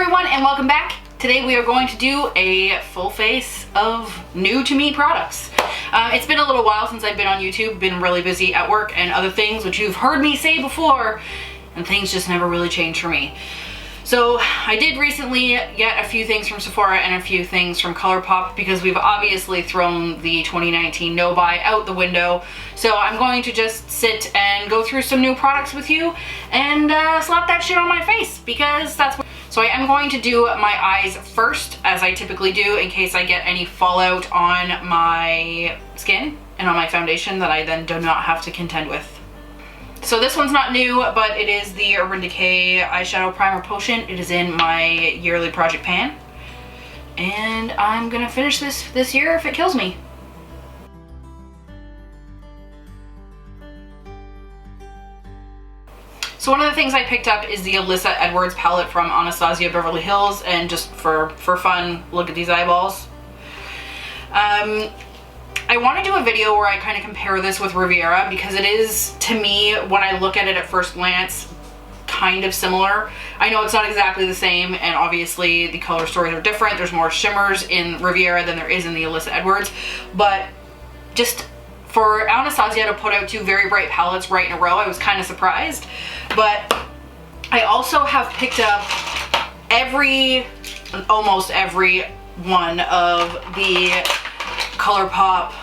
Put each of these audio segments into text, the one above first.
everyone and welcome back. Today we are going to do a full face of new to me products. It's been a little while since I've been on YouTube, been really busy at work and other things, which you've heard me say before, and things just never really change for me. So I did recently get a few things from Sephora and a few things from ColourPop because we've obviously thrown the 2019 no buy out the window. So I'm going to just sit and go through some new products with you and slap that shit on my face because that's what. So I am going to do my eyes first, as I typically do, in case I get any fallout on my skin and on my foundation that I then do not have to contend with. So this one's not new, but it is the Urban Decay Eyeshadow Primer Potion. It is in my yearly project pan. And I'm gonna finish this year if it kills me. So one of the things I picked up is the Alyssa Edwards palette from Anastasia Beverly Hills, and just for fun, look at these eyeballs. I want to do a video where I kind of compare this with Riviera because it is, to me, when I look at it at first glance, kind of similar. I know it's not exactly the same, and obviously the color stories are different. There's more shimmers in Riviera than there is in the Alyssa Edwards, but just for Anastasia to put out two very bright palettes right in a row, I was kind of surprised. But I also have picked up almost every one of the ColourPop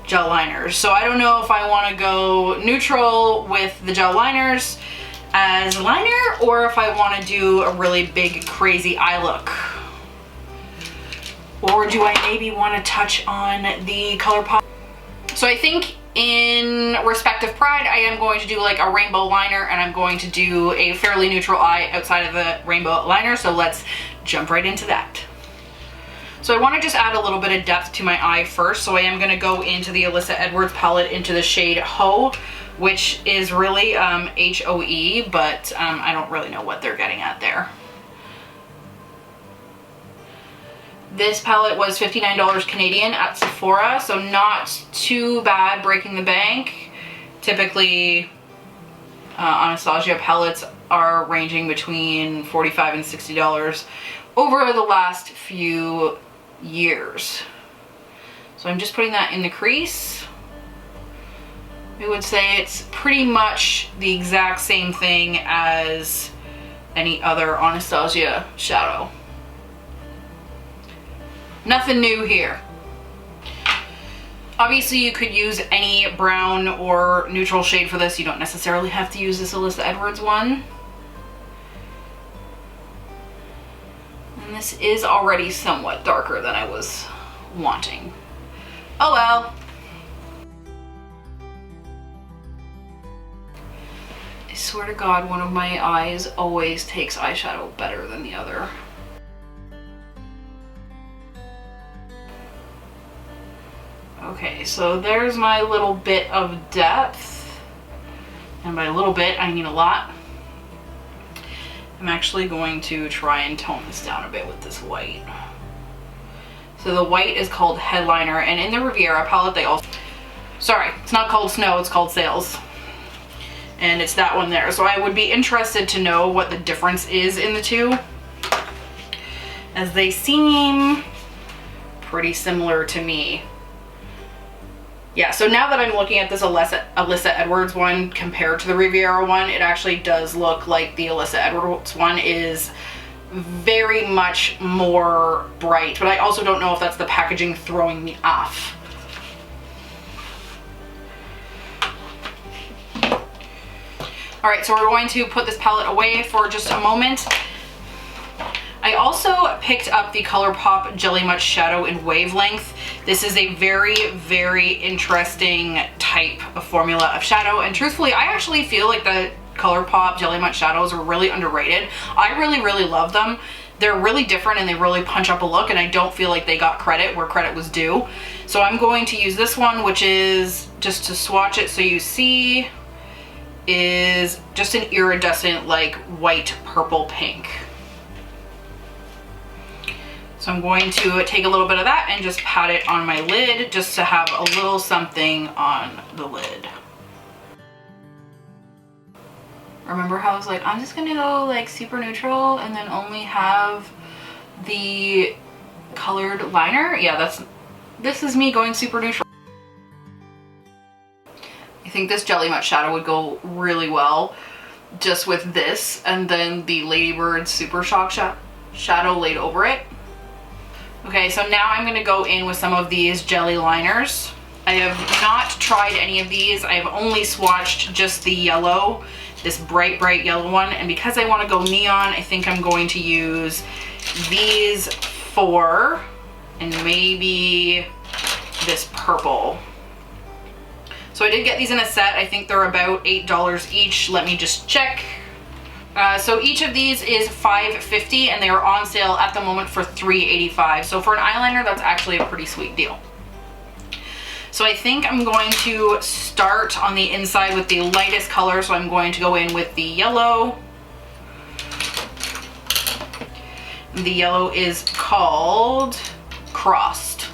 gel liners. So I don't know if I want to go neutral with the gel liners as a liner or if I want to do a really big crazy eye look. Or do I maybe want to touch on the ColourPop? So I think in respect of pride, I am going to do like a rainbow liner, and I'm going to do a fairly neutral eye outside of the rainbow liner. So let's jump right into that. So I want to just add a little bit of depth to my eye first. So I am going to go into the Alyssa Edwards palette into the shade Ho, which is really H-O-E, but I don't really know what they're getting at there. This palette was $59 Canadian at Sephora, so not too bad breaking the bank. Typically, Anastasia palettes are ranging between $45 and $60 over the last few years. So I'm just putting that in the crease. I would say it's pretty much the exact same thing as any other Anastasia shadow. Nothing new here. Obviously you could use any brown or neutral shade for this. You don't necessarily have to use this Alyssa Edwards one. And this is already somewhat darker than I was wanting. Oh well. I swear to God, one of my eyes always takes eyeshadow better than the other. Okay, so there's my little bit of depth, and by a little bit I mean a lot. I'm actually going to try and tone this down a bit with this white. So the white is called Headliner, and in the Riviera palette they also, sorry, it's not called Snow, it's called Sails. And it's that one there. So I would be interested to know what the difference is in the two, as they seem pretty similar to me. Yeah, so now that I'm looking at this Alyssa Edwards one compared to the Riviera one, it actually does look like the Alyssa Edwards one is very much more bright, but I also don't know if that's the packaging throwing me off. All right, so we're going to put this palette away for just a moment. I also picked up the ColourPop Jelly Much Shadow in Wavelength. This is a very, very interesting type of formula of shadow, and truthfully, I actually feel like the ColourPop Jelly Much shadows are really underrated. I really, really love them. They're really different and they really punch up a look, and I don't feel like they got credit where credit was due. So I'm going to use this one, which is, just to swatch it so you see, is just an iridescent like white, purple, pink. So I'm going to take a little bit of that and just pat it on my lid just to have a little something on the lid. Remember how I was like, I'm just gonna go like super neutral and then only have the colored liner? Yeah, this is me going super neutral. I think this Jelly Much shadow would go really well just with this and then the Ladybird Super Shock shadow laid over it. Okay, so now I'm gonna go in with some of these jelly liners. I have not tried any of these. I have only swatched just the yellow, this bright, bright yellow one. And because I wanna go neon, I think I'm going to use these 4 and maybe this purple. So I did get these in a set. I think they're about $8 each. Let me just check. So each of these is $5.50 and they are on sale at the moment for $3.85. So for an eyeliner, that's actually a pretty sweet deal. So I think I'm going to start on the inside with the lightest color. So I'm going to go in with the yellow. The yellow is called Crossed.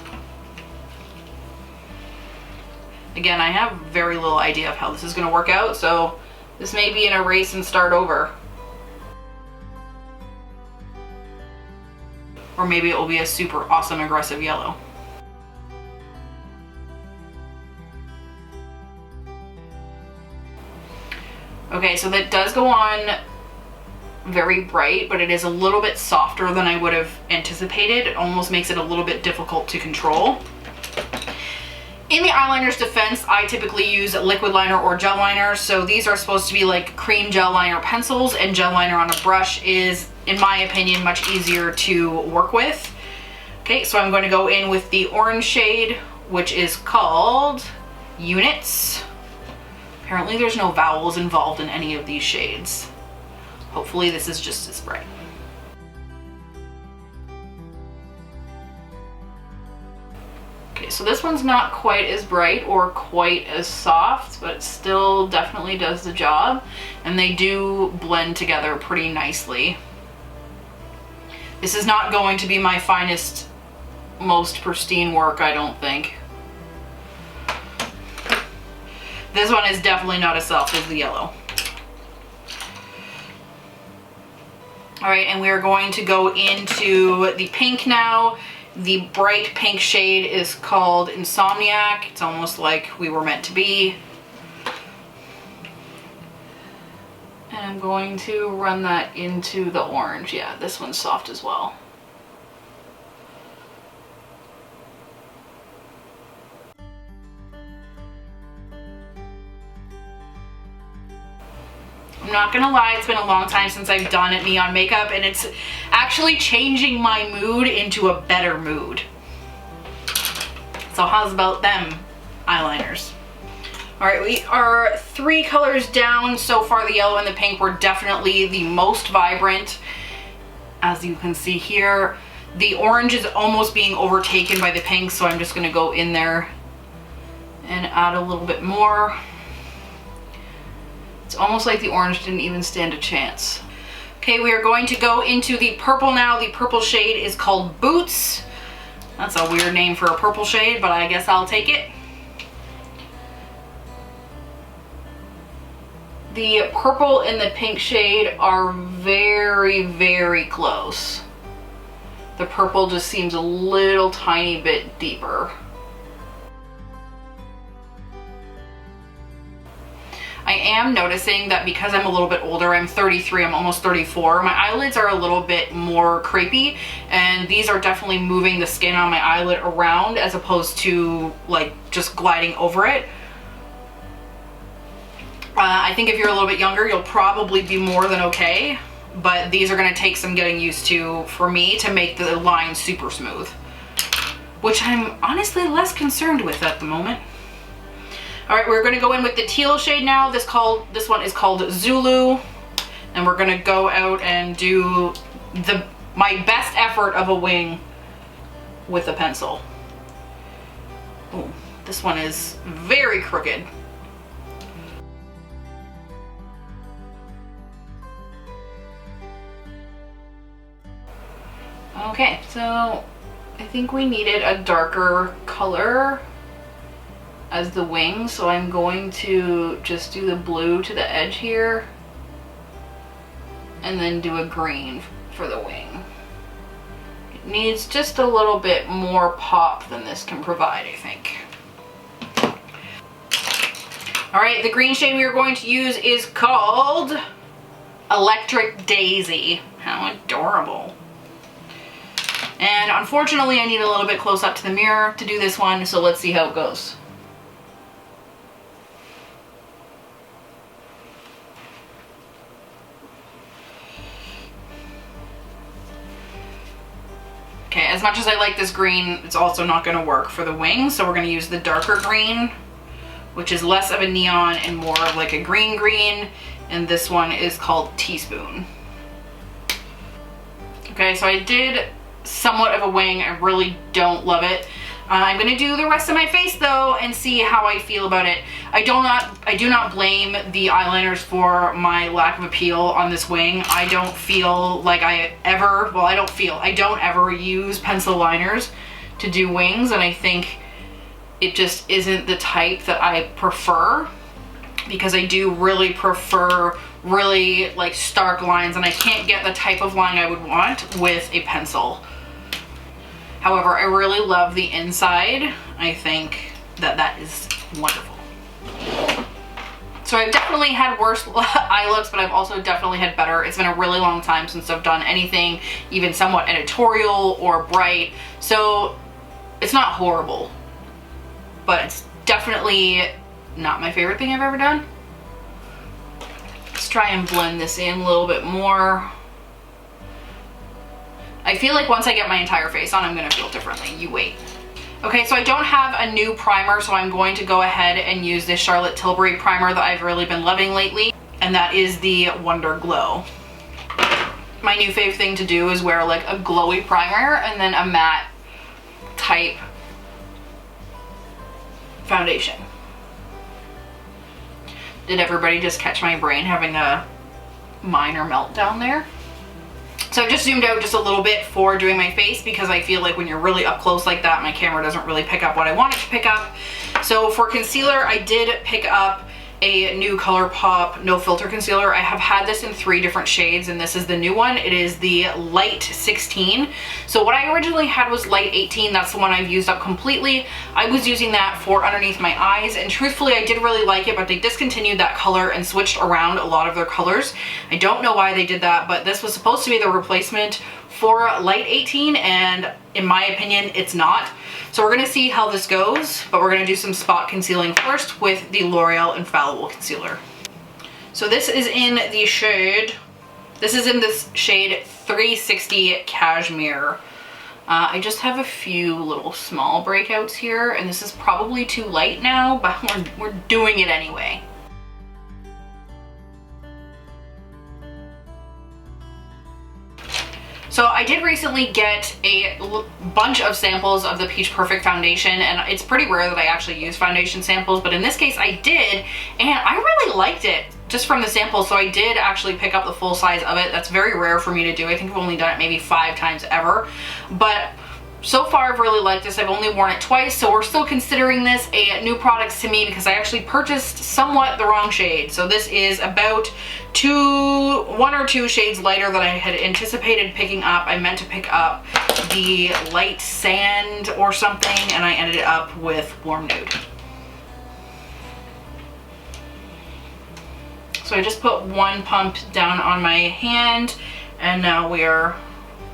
Again, I have very little idea of how this is going to work out, so this may be an erase and start over. Or maybe it will be a super awesome aggressive yellow. Okay, so that does go on very bright, but it is a little bit softer than I would have anticipated. It almost makes it a little bit difficult to control. In the eyeliner's defense, I typically use liquid liner or gel liner. So these are supposed to be like cream gel liner pencils, and gel liner on a brush is, in my opinion, much easier to work with. Okay, so I'm going to go in with the orange shade, which is called Units. Apparently there's no vowels involved in any of these shades. Hopefully this is just as bright. Okay, so this one's not quite as bright or quite as soft, but it still definitely does the job. And they do blend together pretty nicely. This is not going to be my finest, most pristine work, I don't think. This one is definitely not as soft as the yellow. All right, and we are going to go into the pink now. The bright pink shade is called Insomniac. It's almost like We Were Meant to Be. And I'm going to run that into the orange. Yeah, this one's soft as well. I'm not gonna lie, it's been a long time since I've done neon makeup, and it's actually changing my mood into a better mood. So how's about them eyeliners? All right, we are 3 colors down so far. The yellow and the pink were definitely the most vibrant, as you can see here. The orange is almost being overtaken by the pink, so I'm just gonna go in there and add a little bit more. It's almost like the orange didn't even stand a chance. Okay, we are going to go into the purple now. The purple shade is called Boots. That's a weird name for a purple shade, but I guess I'll take it. The purple and the pink shade are very, very close. The purple just seems a little tiny bit deeper. I am noticing that because I'm a little bit older, I'm 33, I'm almost 34, my eyelids are a little bit more crepey, and these are definitely moving the skin on my eyelid around as opposed to like just gliding over it. I think if you're a little bit younger, you'll probably be more than okay, but these are gonna take some getting used to for me to make the line super smooth, which I'm honestly less concerned with at the moment. All right, we're gonna go in with the teal shade now. This one is called Zulu, and we're gonna go out and do my best effort of a wing with a pencil. Oh, this one is very crooked. Okay, so I think we needed a darker color as the wing, so I'm going to just do the blue to the edge here. and then do a green for the wing. It needs just a little bit more pop than this can provide, I think. All right, the green shade we are going to use is called Electric Daisy. How adorable. And unfortunately, I need a little bit close up to the mirror to do this one, so let's see how it goes. Okay, as much as I like this green, it's also not going to work for the wings, so we're going to use the darker green, which is less of a neon and more of like a green green, and this one is called Teaspoon. Okay, so I did somewhat of a wing. I really don't love it. I'm gonna do the rest of my face though and see how I feel about it. I do not blame the eyeliners for my lack of appeal on this wing. I don't feel like I don't ever use pencil liners to do wings, and I think it just isn't the type that I prefer, because I do really prefer really like stark lines, and I can't get the type of line I would want with a pencil. However, I really love the inside. I think that that is wonderful. So I've definitely had worse eye looks, but I've also definitely had better. It's been a really long time since I've done anything even somewhat editorial or bright. So it's not horrible, but it's definitely not my favorite thing I've ever done. Let's try and blend this in a little bit more. I feel like once I get my entire face on, I'm gonna feel differently. You wait. Okay, so I don't have a new primer, so I'm going to go ahead and use this Charlotte Tilbury primer that I've really been loving lately, and that is the Wonder Glow. My new fave thing to do is wear like a glowy primer and then a matte type foundation. Did everybody just catch my brain having a minor meltdown there? So I've just zoomed out just a little bit for doing my face, because I feel like when you're really up close like that, my camera doesn't really pick up what I want it to pick up. So for concealer, I did pick up a new ColourPop No Filter Concealer. I have had this in 3 different shades, and this is the new one. It is the Light 16. So what I originally had was Light 18. That's the one I've used up completely. I was using that for underneath my eyes, and truthfully, I did really like it, but they discontinued that color and switched around a lot of their colors. I don't know why they did that, but this was supposed to be the replacement for Light 18, and in my opinion, it's not. So we're gonna see how this goes, but we're gonna do some spot concealing first with the L'Oreal Infallible Concealer. So this is in the shade, this shade 360 Cashmere. I just have a few little small breakouts here, and this is probably too light now, but we're doing it anyway. So I did recently get a bunch of samples of the Peach Perfect foundation, and it's pretty rare that I actually use foundation samples, but in this case I did, and I really liked it just from the samples, so I did actually pick up the full size of it. That's very rare for me to do. I think I've only done it maybe 5 times ever, but so far I've really liked this. I've only worn it twice, so we're still considering this a new product to me, because I actually purchased somewhat the wrong shade. So this is about 1 or 2 shades lighter than I had anticipated picking up. I meant to pick up the Light Sand or something, and I ended up with Warm Nude. So I just put 1 pump down on my hand, and now we are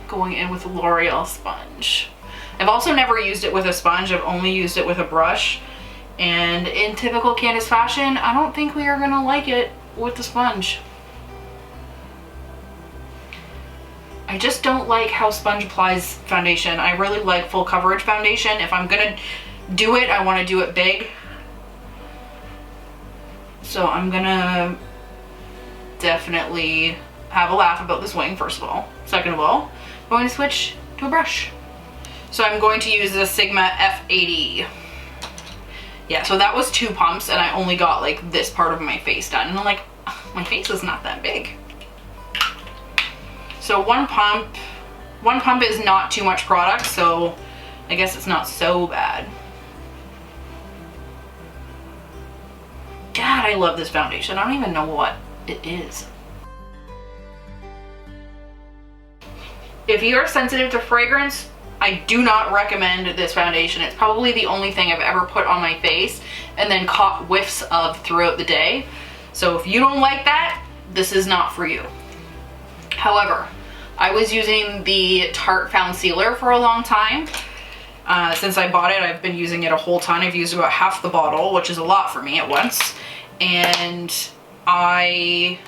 going in with a L'Oreal sponge. I've also never used it with a sponge. I've only used it with a brush, and in typical Candace fashion, I don't think we are gonna like it with the sponge. I just don't like how sponge applies foundation. I really like full coverage foundation. If I'm gonna do it, I want to do it big. So I'm gonna definitely have a laugh about this wing, first of all. Second of all, I'm going to switch to a brush. So I'm going to use the Sigma F80. Yeah, so that was 2 pumps, and I only got like this part of my face done. And I'm like, my face is not that big. So 1 pump is not too much product, so I guess it's not so bad. God, I love this foundation. I don't even know what it is. if you are sensitive to fragrance, I do not recommend this foundation. It's probably the only thing I've ever put on my face and then caught whiffs of throughout the day. So if you don't like that, this is not for you. However, I was using the Tarte Found Sealer for a long time. Since I bought it, I've been using it a whole ton. I've used about half the bottle, which is a lot for me at once. And I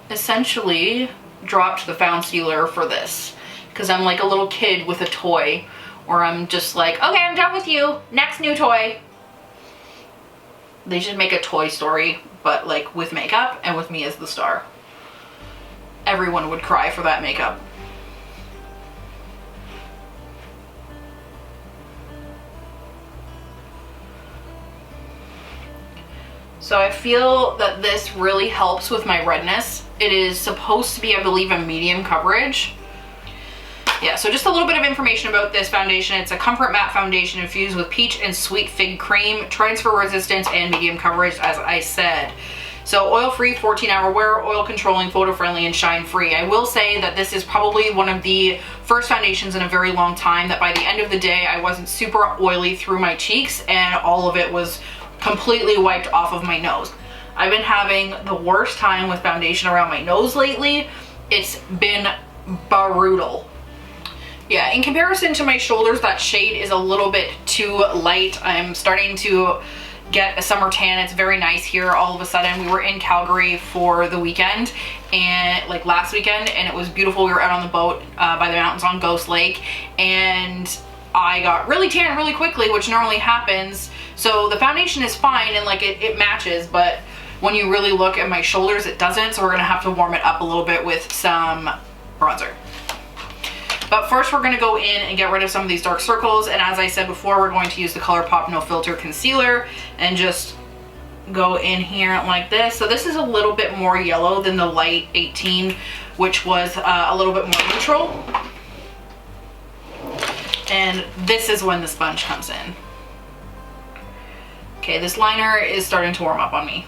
essentially dropped the Found Sealer for this because I'm like a little kid with a toy, or I'm just like, okay, I'm done with you, next new toy. They should make a Toy Story, but like with makeup and with me as the star. Everyone would cry for that makeup. So I feel that this really helps with my redness. It is supposed to be, I believe, a medium coverage. Yeah, so just a little bit of information about this foundation. It's a comfort matte foundation infused with peach and sweet fig cream, transfer resistance, and medium coverage, as I said. So oil-free, 14-hour wear, oil controlling, photo-friendly, and shine-free. I will say that this is probably one of the first foundations in a very long time that by the end of the day, I wasn't super oily through my cheeks and all of it was completely wiped off of my nose. I've been having the worst time with foundation around my nose lately. It's been brutal. Yeah, in comparison to my shoulders, that shade is a little bit too light. I'm starting to get a summer tan. It's very nice here all of a sudden. We were in Calgary for the weekend, and like last weekend, and it was beautiful. We were out on the boat by the mountains on Ghost Lake, and I got really tan really quickly, which normally happens. So the foundation is fine and like it matches, but when you really look at my shoulders, it doesn't. So we're gonna have to warm it up a little bit with some bronzer. But first we're gonna go in and get rid of some of these dark circles. And as I said before, we're going to use the ColourPop No Filter Concealer and just go in here like this. So this is a little bit more yellow than the light 18, which was a little bit more neutral. And this is when the sponge comes in. Okay, this liner is starting to warm up on me.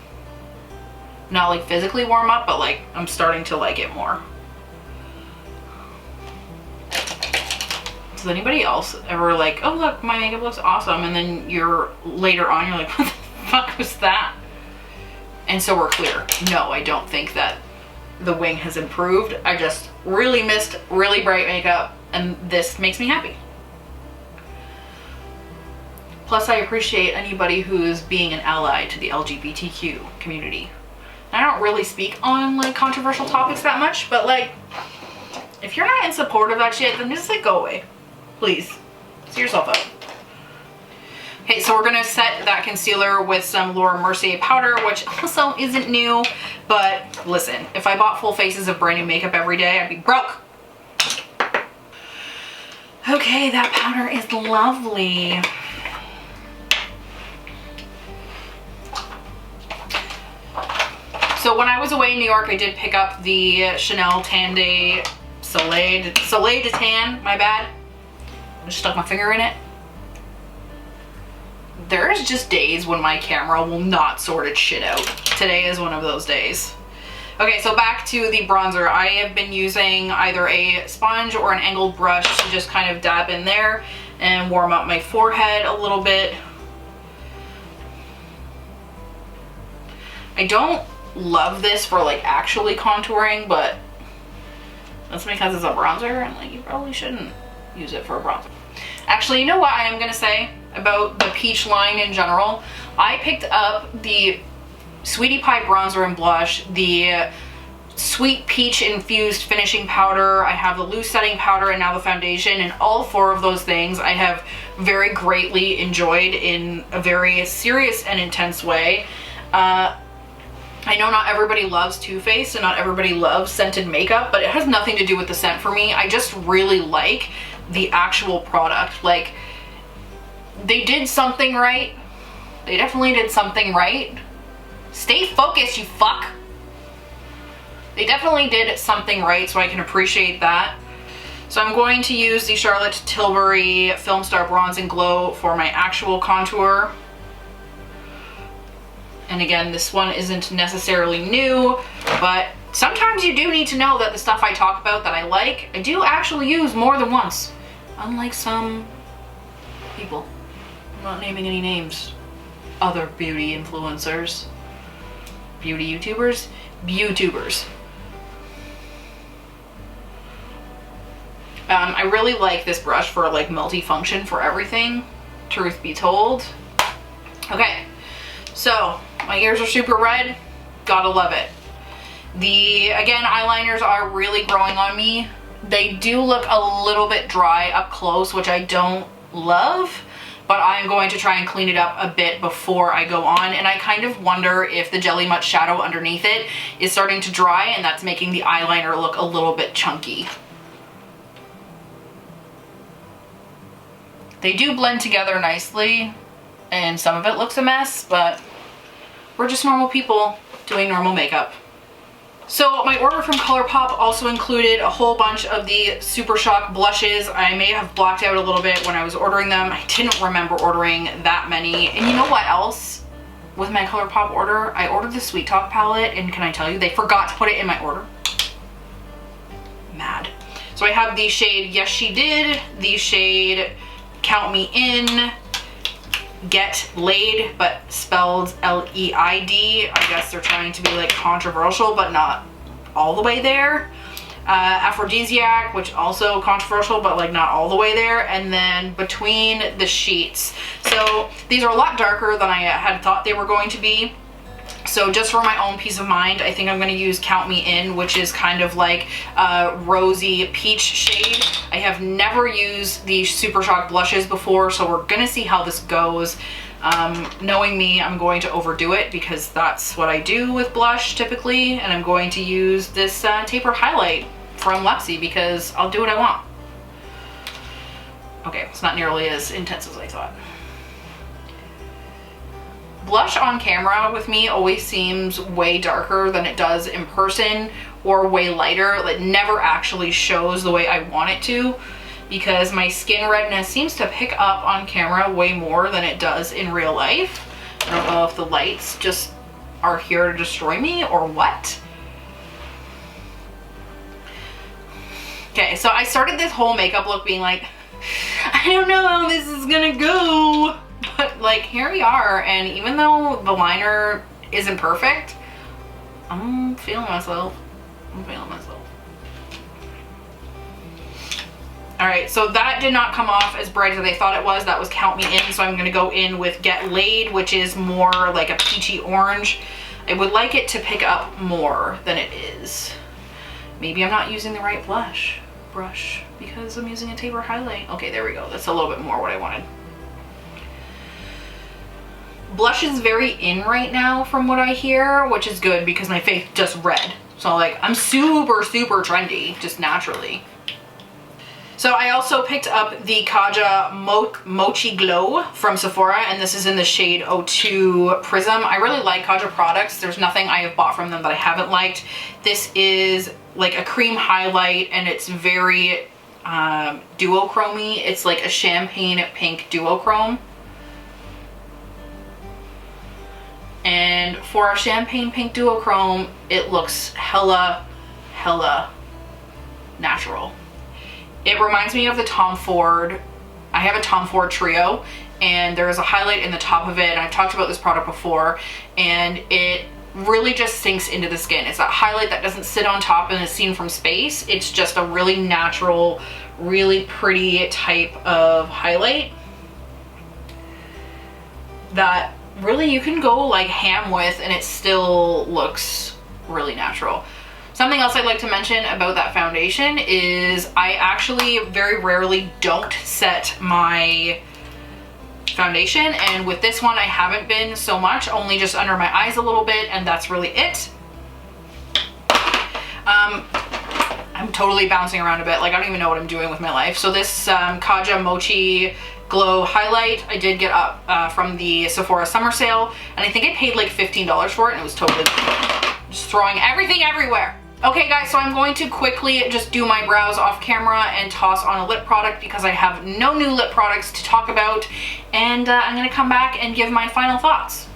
Not like physically warm up, but like I'm starting to like it more. Does anybody else ever like, oh look, my makeup looks awesome, and then later on you're like, what the fuck was that? And so we're clear. No, I don't think that the wing has improved. I just really missed really bright makeup, and this makes me happy. Plus, I appreciate anybody who's being an ally to the LGBTQ community. I don't really speak on like controversial topics that much, but like, if you're not in support of that shit, then just like go away. Please, see yourself out. Okay, so we're gonna set that concealer with some Laura Mercier powder, which also isn't new, but listen, if I bought full faces of brand new makeup every day, I'd be broke. Okay, that powder is lovely. So when I was away in New York, I did pick up the Chanel Tan Day Soleil de Tan, my bad. I just stuck my finger in it. There's just days when my camera will not sort its shit out. Today is one of those days. Okay, so back to the bronzer. I have been using either a sponge or an angled brush to just kind of dab in there and warm up my forehead a little bit. I don't love this for like actually contouring, but that's because it's a bronzer and like you probably shouldn't use it for a bronzer. Actually, you know what I am gonna say about the peach line in general? I picked up the Sweetie Pie bronzer and blush, the sweet peach infused finishing powder, I have the loose setting powder, and now the foundation, and all four of those things I have very greatly enjoyed in a very serious and intense way. I know not everybody loves Too Faced and not everybody loves scented makeup, but it has nothing to do with the scent for me. I just really like the actual product. Like, they did something right. They definitely did something right. Stay focused, you fuck. They definitely did something right, so I can appreciate that. So I'm going to use the Charlotte Tilbury Film Star Bronze and Glow for my actual contour. And again, this one isn't necessarily new, but Sometimes you do need to know that the stuff I talk about that I like, I do actually use more than once. Unlike some people. I'm not naming any names. Other beauty influencers. Beauty YouTubers? Beautubers. I really like this brush for like multi-function for everything, truth be told. Okay, so my ears are super red, gotta love it. Again, eyeliners are really growing on me. They do look a little bit dry up close, which I don't love, but I'm going to try and clean it up a bit before I go on. And I kind of wonder if the Jelly Much shadow underneath it is starting to dry and that's making the eyeliner look a little bit chunky. They do blend together nicely, and some of it looks a mess, but we're just normal people doing normal makeup. So my order from ColourPop also included a whole bunch of the Super Shock blushes. I may have blocked out a little bit when I was ordering them. I didn't remember ordering that many. And you know what else? With my ColourPop order, I ordered the Sweet Talk palette, and can I tell you, they forgot to put it in my order. Mad. So I have the shade Yes She Did, the shade Count Me In, Get Leid, but spelled L-E-I-D. I guess they're trying to be like controversial, but not all the way there. Aphrodisiac, which also controversial, but like not all the way there. And then Between the Sheets. So these are a lot darker than I had thought they were going to be. So just for my own peace of mind, I think I'm going to use Count Me In, which is kind of like a rosy peach shade. I have never used these Super Shock blushes before, so we're going to see how this goes. Knowing me, I'm going to overdo it because that's what I do with blush typically, and I'm going to use this taper highlight from Lexi because I'll do what I want. Okay, it's not nearly as intense as I thought. Blush on camera with me always seems way darker than it does in person, or way lighter. It never actually shows the way I want it to, because my skin redness seems to pick up on camera way more than it does in real life. I don't know if the lights just are here to destroy me or what. Okay, so I started this whole makeup look being like, I don't know how this is gonna go. But like, here we are, and even though the liner isn't perfect, I'm feeling myself. I'm feeling myself. Alright, so that did not come off as bright as I thought it was. That was Count Me In, so I'm going to go in with Get Leid, which is more like a peachy orange. I would like it to pick up more than it is. Maybe I'm not using the right brush because I'm using a taper highlight. Okay, there we go. That's a little bit more what I wanted. Blush is very in right now from what I hear, which is good because my face just red. So like, I'm super trendy, just naturally. So I also picked up the Kaja Mochi Glow from Sephora, and this is in the shade 02 Prizm. I really like Kaja products. There's nothing I have bought from them that I haven't liked. This is like a cream highlight, and it's very duochrome-y. It's like a champagne pink duochrome. And for a champagne pink duochrome, it looks hella natural. It reminds me of the Tom Ford. I have a Tom Ford trio, and there is a highlight in the top of it, and I've talked about this product before, and it really just sinks into the skin. It's that highlight that doesn't sit on top and is seen from space. It's just a really natural, really pretty type of highlight that really you can go like ham with, and it still looks really natural. Something else I'd like to mention about that foundation is I actually very rarely don't set my foundation, and with this one I haven't been so much, only just under my eyes a little bit, and that's really it. I'm totally bouncing around a bit, like I don't even know what I'm doing with my life. So this Kaja Mochi Glow highlight I did get up from the Sephora summer sale, and I think I paid like $15 for it, and it was totally just throwing everything everywhere. Okay guys, so I'm going to quickly just do my brows off camera and toss on a lip product because I have no new lip products to talk about, and I'm gonna come back and give my final thoughts.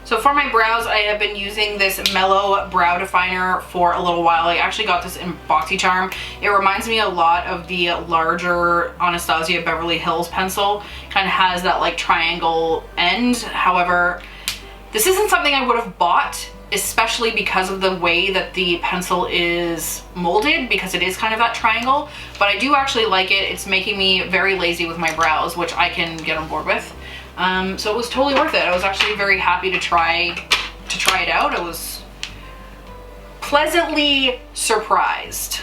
So for my brows, I have been using this Mellow Brow Definer for a little while. I actually got this in BoxyCharm. It reminds me a lot of the larger Anastasia Beverly Hills pencil. Kind of has that like triangle end. However, this isn't something I would have bought, especially because of the way that the pencil is molded, because it is kind of that triangle. But I do actually like it. It's making me very lazy with my brows, which I can get on board with. So it was totally worth it. I was actually very happy to try it out. I was pleasantly surprised.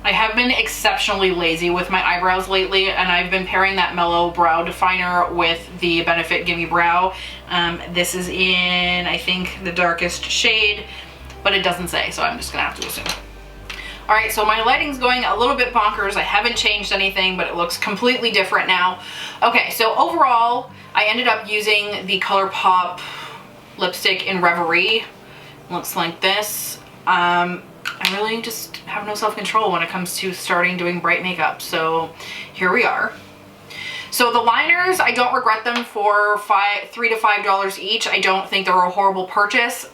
I have been exceptionally lazy with my eyebrows lately, and I've been pairing that Mellow Brow Definer with the Benefit Gimme Brow. This is in, I think, the darkest shade, but it doesn't say, so I'm just gonna have to assume. All right, so my lighting's going a little bit bonkers. I haven't changed anything, but it looks completely different now. Okay, so overall, I ended up using the ColourPop lipstick in Reverie. Looks like this. I really just have no self-control when it comes to starting doing bright makeup, so here we are. So the liners, I don't regret them for $3 to $5 each. I don't think they were a horrible purchase.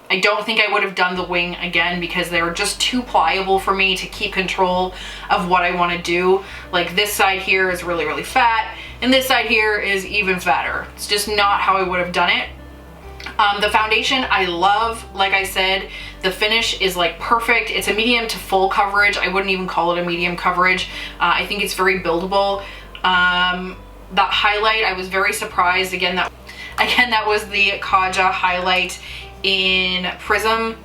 I don't think I would have done the wing again because they were just too pliable for me to keep control of what I want to do. Like this side here is really, really fat, and this side here is even fatter. It's just not how I would have done it. The foundation I love. Like I said, the finish is like perfect. It's a medium to full coverage. I wouldn't even call it a medium coverage. I think it's very buildable. That highlight, I was very surprised. Again, that was the Kaja highlight in Prizm.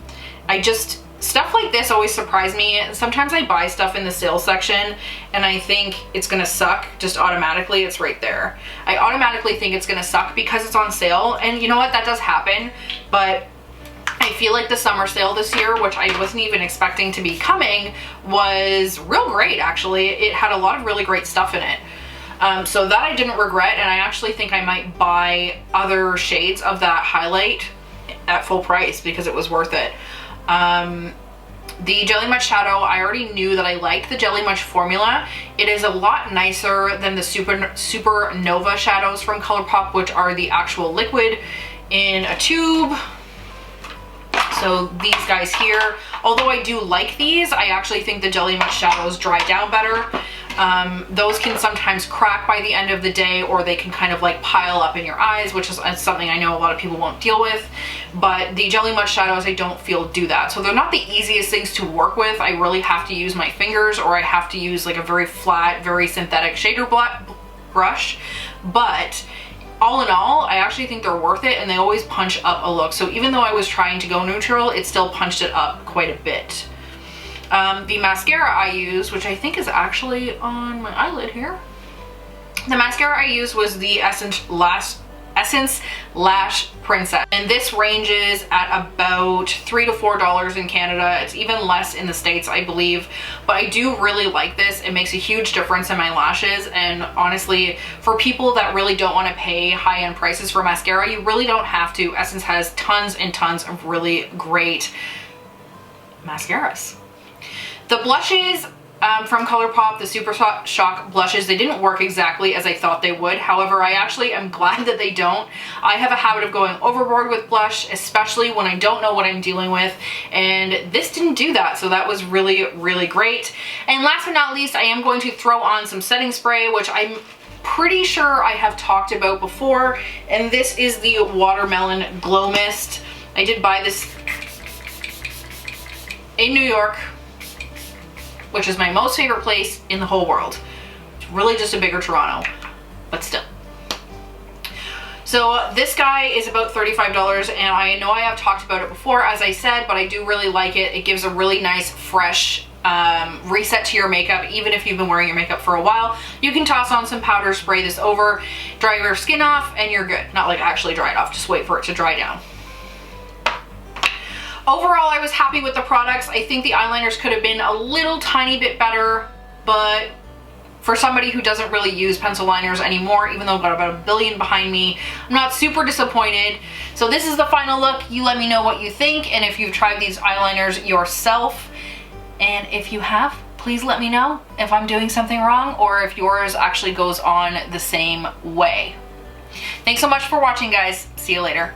Stuff like this always surprised me. Sometimes I buy stuff in the sales section and I think it's gonna suck just automatically. It's right there. I automatically think it's gonna suck because it's on sale, and you know what, that does happen. But I feel like the summer sale this year, which I wasn't even expecting to be coming, was real great actually. It had a lot of really great stuff in it. So that I didn't regret, and I actually think I might buy other shades of that highlight at full price because it was worth it. The Jelly Much Shadow, I already knew that I liked the Jelly Much formula. It is a lot nicer than the Super Nova shadows from ColourPop, which are the actual liquid in a tube. So these guys here, although I do like these, I actually think the Jelly Much shadows dry down better. Those can sometimes crack by the end of the day, or they can kind of like pile up in your eyes, which is something I know a lot of people won't deal with. But the Jelly Much shadows, I don't feel do that. So they're not the easiest things to work with. I really have to use my fingers, or I have to use like a very flat, very synthetic shader brush. But all in all, I actually think they're worth it, and they always punch up a look. So even though I was trying to go neutral, it still punched it up quite a bit. The mascara I use, which I think is actually on my eyelid here. The mascara I used was the Essence Lash Princess, and this ranges at about $3 to $4 in Canada. It's even less in the States, I believe, but I do really like this. It makes a huge difference in my lashes, and honestly, for people that really don't want to pay high-end prices for mascara, you really don't have to. Essence has tons and tons of really great mascaras. The blushes from ColourPop, the Super Shock blushes, they didn't work exactly as I thought they would. However, I actually am glad that they don't. I have a habit of going overboard with blush, especially when I don't know what I'm dealing with, and this didn't do that, so that was really, really great. And last but not least, I am going to throw on some setting spray, which I'm pretty sure I have talked about before, and this is the Watermelon Glow Mist. I did buy this in New York, which is my most favorite place in the whole world. It's really just a bigger Toronto, but still. So this guy is about $35, and I know I have talked about it before, as I said, but I do really like it. It gives a really nice, fresh reset to your makeup. Even if you've been wearing your makeup for a while, you can toss on some powder, spray this over, dry your skin off, and you're good. Not like actually dry it off, just wait for it to dry down. Overall, I was happy with the products. I think the eyeliners could have been a little tiny bit better, but for somebody who doesn't really use pencil liners anymore, even though I've got about 1 billion behind me, I'm not super disappointed. So this is the final look. You let me know what you think, and if you've tried these eyeliners yourself. And if you have, please let me know if I'm doing something wrong or if yours actually goes on the same way. Thanks so much for watching, guys. See you later.